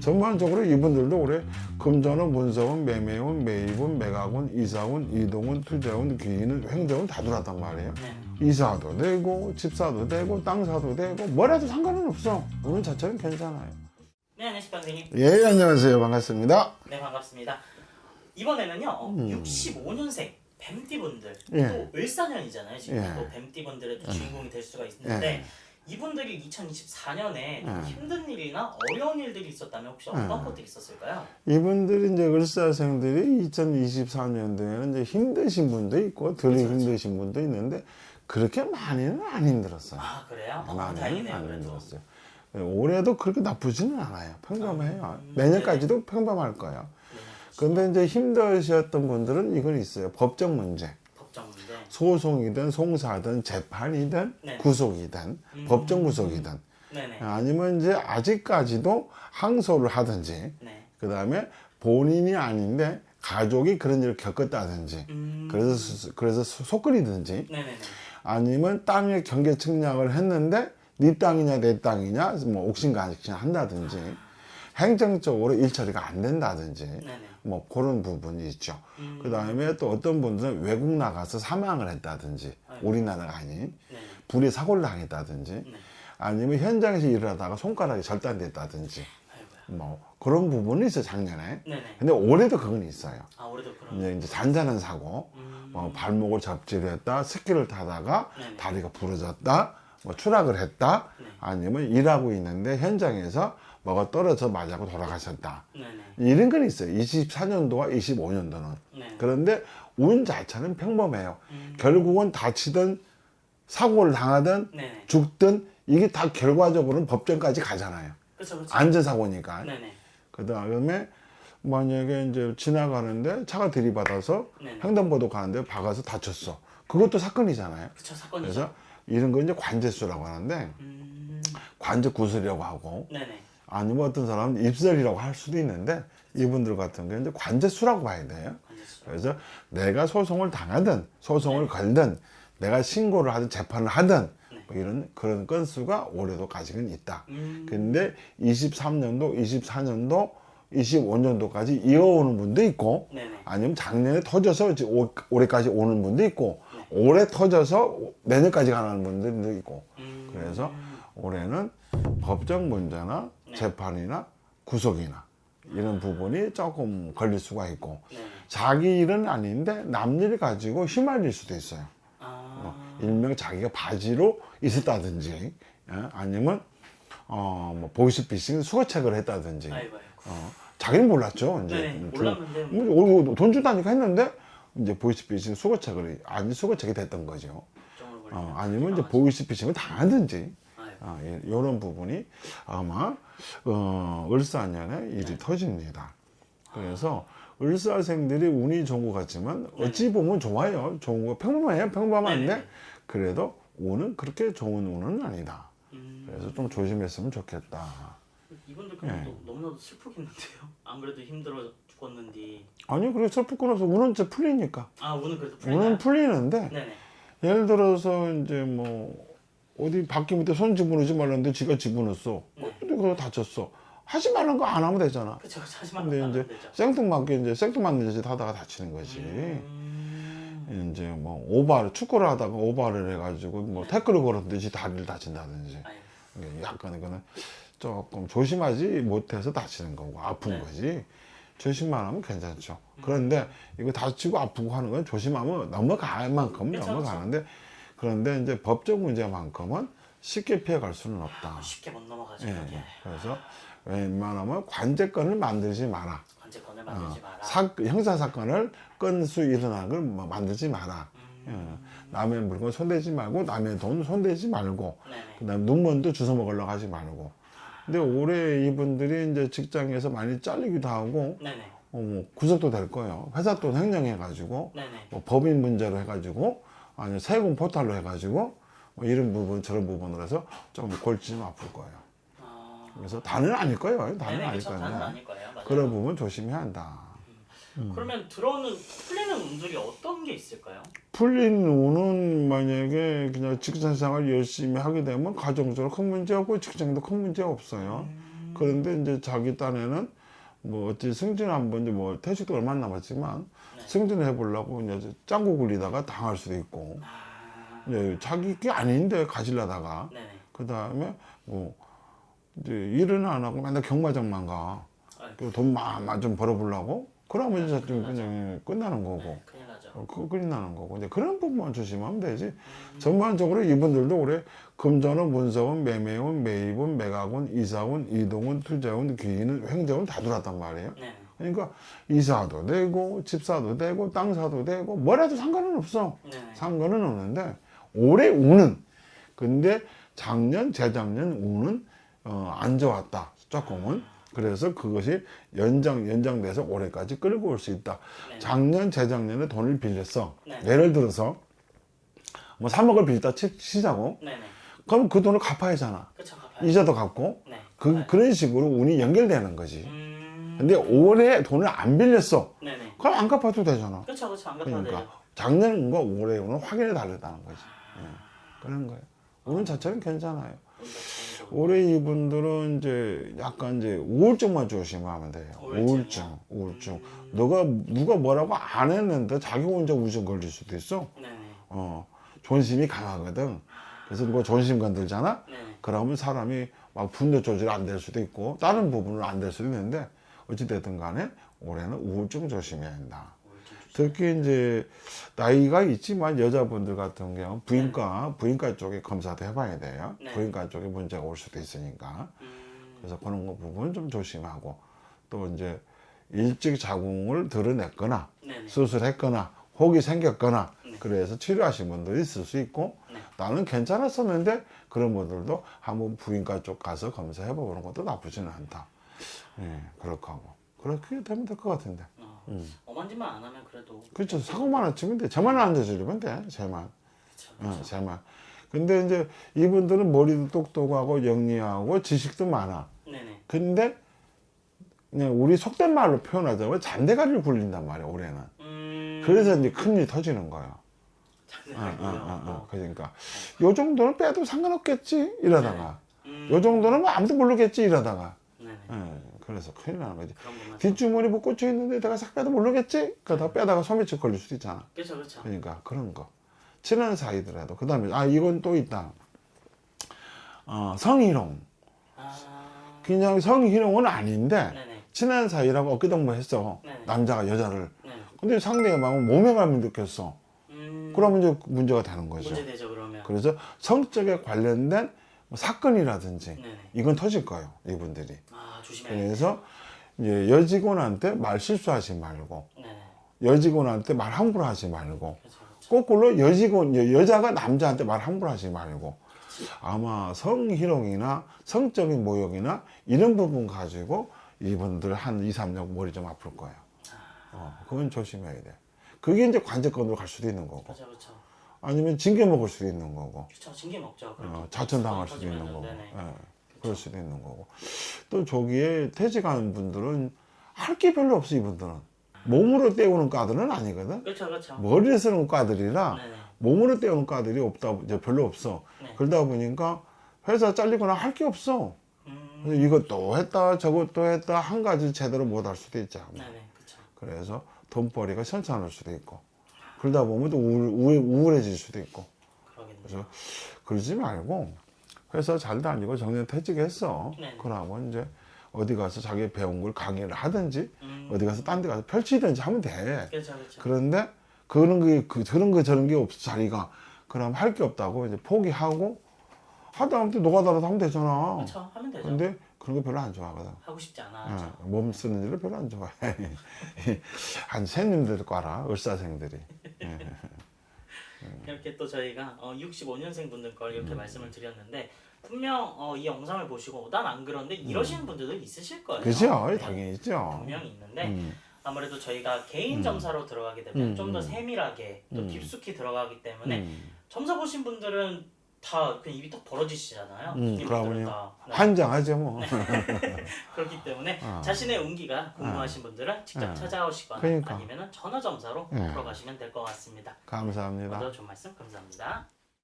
전반적으로 이분들도 올해 금전운, 문서운, 매매운, 매입운, 매각운, 이사운, 이동운, 투자운, 귀인운, 횡재운 다 들어왔단 말이에요. 이사도 되고 집사도 되고 땅 사도 되고 뭐라도 상관은 없어. 운은 자체는 괜찮아요. 네, 안녕하십니까 선생님. 예, 안녕하세요. 반갑습니다. 네, 반갑습니다. 이번에는요 65년생 뱀띠분들 예. 또 을사년이잖아요. 지금 예. 또 뱀띠분들의 또 주인공이 될 수가 있는데 이분들이 2024년에 힘든 일이나 어려운 일들이 있었다면 혹시 어떤 것들이 있었을까요? 이분들이 이제 을사생들이 2024년도에는 이제 힘드신 분도 있고 덜 힘드신 분도 있는데 그렇게 많이는 안 힘들었어요. 아, 그래요? 많이는 다행이네요. 안 그래도. 힘들었어요. 올해도 그렇게 나쁘지는 않아요. 평범해요. 내년까지도 평범할 거예요. 그런데 이제 힘드셨던 분들은 이건 있어요. 법적 문제. 법정 문제. 소송이든 송사든 재판이든 네. 구속이든 법정 구속이든 네네. 아니면 이제 아직까지도 항소를 하든지 네. 그 다음에 본인이 아닌데 가족이 그런 일을 겪었다든지 그래서 속끓이든지 네네네. 아니면 땅의 경계 측량을 했는데 네 땅이냐 내 땅이냐 뭐 옥신각신 한다든지 행정적으로 일처리가 안 된다든지 네네. 뭐 그런 부분이 있죠. 그 다음에 또 어떤 분들은 외국 나가서 사망을 했다든지 우리나라가 아닌 네네. 불의 사고를 당했다든지 네. 아니면 현장에서 일을 하다가 손가락이 절단됐다든지 아이고야. 뭐 그런 부분이 있어요 작년에. 네네. 근데 올해도 그건 있어요. 아, 올해도 그런. 이제 잔잔한 사고, 발목을 접지를 했다, 스키를 타다가 네네. 다리가 부러졌다, 뭐 추락을 했다, 네. 아니면 일하고 있는데 현장에서 뭐가 떨어져 맞아고 돌아가셨다. 네네. 이런 건 있어요. 24년도와 25년도는. 네. 그런데 운 자체는 평범해요. 결국은 다치든 사고를 당하든 네네. 죽든 이게 다 결과적으로는 법정까지 가잖아요. 그렇죠. 안전사고니까. 네네. 그 다음에 만약에 이제 지나가는데 차가 들이받아서 네네. 횡단보도 가는데 박아서 다쳤어. 그것도 사건이잖아요. 그쵸, 사건이죠. 그래서 이런 거 이제 관제수라고 하는데 관제 구술이라고 하고 네네. 아니면 어떤 사람은 입설이라고 할 수도 있는데 이분들 같은 경우는 이제 관제수라고 봐야 돼요. 관제수. 그래서 내가 소송을 당하든 소송을 걸든 내가 신고를 하든 재판을 하든 뭐 이런 그런 건수가 올해도까지는 있다. 근데 23년도, 24년도, 25년도까지 이어오는 분도 있고 네네. 아니면 작년에 터져서 이제 올해까지 오는 분도 있고 올해 터져서 내년까지 가는 분들도 있고 그래서 올해는 법적 문제나 재판이나 구속이나 이런 부분이 조금 걸릴 수가 있고 네네. 자기 일은 아닌데 남 일 가지고 휘말릴 수도 있어요. 아. 일명 자기가 바지로 있었다든지 아니면 뭐 보이스피싱 수거책을 했다든지 아이고. 자기는 몰랐죠. 이제 네네. 몰랐는데 돈 주다니까 했는데 이제 보이스피싱 수거책을 아니 수거책이 됐던 거죠. 정을 걸리면 아니면 이제 보이스피싱을 당하든지 아이고. 이런 부분이 아마 을사년에 일이 터집니다. 그래서 을사생들이 운이 좋은 것 같지만 어찌 보면 좋아요. 좋은 거 평범해요. 평범한데 네네. 그래도 운은 그렇게 좋은 운은 아니다. 그래서 좀 조심했으면 좋겠다. 이분들 그냥 너무나도 슬프겠는데요. 안 그래도 힘들어 죽었는데. 아니 그래 슬플 건 없어. 운은 이제 풀리니까. 아, 오늘 그래도 풀리나요? 운은 풀리는데 네네. 예를 들어서 이제 뭐 어디 바퀴 밑에 손 집어넣지 말랐는데 지가 집어넣었어. 근데 그거 다쳤어. 하지 말란 거 안 하면 되잖아. 그쵸, 하지만 근데 이제 생뚱맞게 이제 생뚱맞는 짓 하다가 다치는 거지. 이제 뭐 오바를 축구를 하다가 오바를 해가지고 뭐 태클을 걸었는지 다리를 다친다든지. 아이고. 약간 이거는 조금 조심하지 못해서 다치는 거고 아픈 거지. 조심만 하면 괜찮죠. 그런데 이거 다치고 아프고 하는 건 조심하면 넘어갈 만큼 그쵸, 넘어가는데 그런데 이제 법적 문제만큼은 쉽게 피해갈 수는 없다. 쉽게 못 넘어가죠. 예, 그게. 그래서 웬만하면 관제권을 만들지 마라. 관제권을 만들지 마라. 형사 사건을 건수 일어나는 걸 만들지 마라. 남의 물건 손대지 말고 남의 돈 손대지 말고 네네. 그다음 눈먼도 주워 먹으려고 하지 말고. 근데 올해 이분들이 이제 직장에서 많이 잘리기도 하고 네네. 뭐 구속도 될 거예요. 회사 돈 횡령해가지고 네네. 뭐 법인 문제로 해가지고 아니 세금 포탈로 해가지고 뭐 이런 부분 저런 부분으로 해서 조금 골치 좀 아플 거예요. 그래서 다는 아닐 거예요. 다는 네네, 아닐 그쵸, 거예요. 다는 아닐 거예요. 맞아요. 그런 부분 조심해야 한다. 그러면 들어오는 풀리는 운들이 어떤 게 있을까요? 풀린 운은 만약에 그냥 직장 생활 열심히 하게 되면 가정적으로 큰 문제 없고 직장도 큰 문제 없어요. 그런데 이제 자기 딴에는 뭐 어찌 승진 한번 이제 뭐 퇴직도 얼마 안 남았지만 네. 승진을 해보려고 이제 짱구 굴리다가 당할 수도 있고 이제 자기 게 아닌데 가지려다가 네네. 그 다음에 뭐 이제 일은 안 하고 맨날 경마장만 가. 아이고. 돈 많이 좀 벌어보려고 그러면 이제 좀 그냥 끝나는 거고. 네, 큰일 나죠. 끝나는 거고. 이제 그런 부분만 조심하면 되지. 전반적으로 이분들도 올해 금전운, 문서운, 매매운, 매입운, 매각운, 이사운, 이동운, 투자운, 귀인운, 횡재운 다 들어왔단 말이에요. 네. 그러니까 이사도 되고 집사도 되고 땅 사도 되고 뭐라도 상관은 없어. 네네. 상관은 없는데 올해 운은 근데 작년, 재작년 운은 안 좋았다. 조금은. 그래서 그것이 연장돼서 올해까지 끌고 올 수 있다. 네. 작년, 재작년에 돈을 빌렸어. 네. 예를 들어서 뭐 3억을 빌렸다 치자고. 네네. 그럼 그 돈을 갚아야 하잖아. 그쵸, 갚아요. 이자도 갚고. 네. 그런 식으로 운이 연결되는 거지. 음. 근데 올해 돈을 안 빌렸어. 네네. 그럼 안 갚아도 되잖아. 그쵸, 그쵸. 안 갚아도 그러니까 되죠. 작년 운과 올해 운은 확연히 다르다는 거지. 그런 거예요. 운 자체는 괜찮아요. 올해 이분들은 이제 약간 이제 우울증만 조심하면 돼요. 우울증. 누가 뭐라고 안 했는데 자기 혼자 우울증 걸릴 수도 있어. 네네. 존심이 강하거든. 그래서 누가 존심 건들잖아? 네네. 그러면 사람이 막 분노 조절 안 될 수도 있고, 다른 부분은 안 될 수도 있는데, 어찌됐든 간에 올해는 우울증 조심해야 한다. 특히 이제 나이가 있지만 여자분들 같은 경우 부인과 쪽에 검사도 해봐야 돼요. 네. 부인과 쪽에 문제가 올 수도 있으니까. 그래서 그런 거 부분 좀 조심하고 또 이제 일찍 자궁을 드러냈거나 네네. 수술했거나 혹이 생겼거나 네. 그래서 치료하신 분도 있을 수 있고 네. 나는 괜찮았었는데 그런 분들도 한번 부인과 쪽 가서 검사해보는 것도 나쁘지는 않다. 예, 그렇게 하고 그렇게 되면 될 것 같은데. 어만지만 안 하면 그래도. 그렇죠. 사고만 안 치면 돼. 쟤만 안 되지면 돼. 쟤만. 그쵸. 쟤만. 근데 이제 이분들은 머리도 똑똑하고 영리하고 지식도 많아. 네네. 근데 그냥 우리 속된 말로 표현하자면 잔대가리를 굴린단 말이야, 올해는. 그래서 이제 큰일이 터지는 거야. 그러니까 요 정도는 빼도 상관없겠지 이러다가 요 정도는 뭐 아무도 모르겠지 이러다가 네네. 그래서 큰일 나는 거지. 그런 것만. 뒷주머니 뭐 꽂혀 있는데 내가 싹 빼도 모르겠지? 그러다가 빼다가 소매치 걸릴 수도 있잖아. 그쵸, 그쵸. 그러니까 그런 거. 친한 사이더라도 그 다음에 이건 또 있다. 성희롱. 그냥 성희롱은 아닌데 네네. 친한 사이라고 어깨동무했어. 네네. 남자가 여자를. 네. 근데 상대방은 모명감을 느꼈어. 그러면 이제 문제가 되는 거죠. 문제 되죠, 그러면. 그래서 성적에 관련된 뭐 사건이라든지 네네. 이건 터질 거예요, 이분들이. 조심해야 그래서 이제 여직원한테 말 실수하지 말고 네네. 여직원한테 말 함부로 하지 말고 그쵸, 그쵸. 거꾸로 여자가 남자한테 말 함부로 하지 말고 아마 성희롱이나 성적인 모욕이나 이런 부분 가지고 이분들 한 2, 3년 머리 좀 아플 거예요. 그건 조심해야 돼. 그게 이제 관제권으로 갈 수도 있는 거고 그쵸, 그쵸. 아니면 징계 먹을 수도 있는 거고 그쵸, 징계 먹죠. 자천당할 수도 있는 거고 네네. 그럴 수도 있는 거고 또 저기에 퇴직하는 분들은 할 게 별로 없어. 이분들은 몸으로 때우는 과들은 아니거든. 그쵸, 그쵸. 머리를 쓰는 과들이라 네네. 몸으로 때우는 과들이 이제 별로 없어. 네. 그러다 보니까 회사 잘리거나 할 게 없어. 음. 그래서 이것도 했다 저것도 했다 한 가지 제대로 못 할 수도 있잖아. 네네. 그쵸. 그래서 돈벌이가 현찮을 수도 있고 그러다 보면 또 우울해질 수도 있고. 그러겠네요. 그래서 그러지 말고 회사 잘 다니고 정년 퇴직했어. 네. 그러면 이제 어디 가서 자기 배운 걸 강의를 하든지 어디 가서 딴 데 가서 펼치든지 하면 돼. 그쵸, 그쵸. 그런데 그런 거 저런 게 없어 자리가. 그럼 할 게 없다고 이제 포기하고 하다 보면 또 노가다라도 하면 되잖아. 그쵸, 하면 되죠. 근데 그런 거 별로 안 좋아하거든. 하고 싶지 않아. 몸 쓰는 일을 별로 안 좋아해. 한 새님들 과라 을사생들이. 이렇게 또 저희가 65년생 분들 걸 이렇게 말씀을 드렸는데 분명 이 영상을 보시고 난 안 그런데 이러시는 분들도 있으실 거예요. 그죠? 네, 당연히 있죠. 분명히 있는데 아무래도 저희가 개인 점사로 들어가게 되면 좀 더 세밀하게 또 깊숙이 들어가기 때문에 점사 보신 분들은 다 그냥 입이 딱 벌어지시잖아요. 그러면요. 다. 네. 환장하죠 뭐. 그렇기 때문에 자신의 운기가 궁금하신 분들은 직접 찾아오시거나 그러니까. 아니면 전화 점사로 들어가시면 될 것 같습니다. 감사합니다. 오늘 좋은 말씀 감사합니다.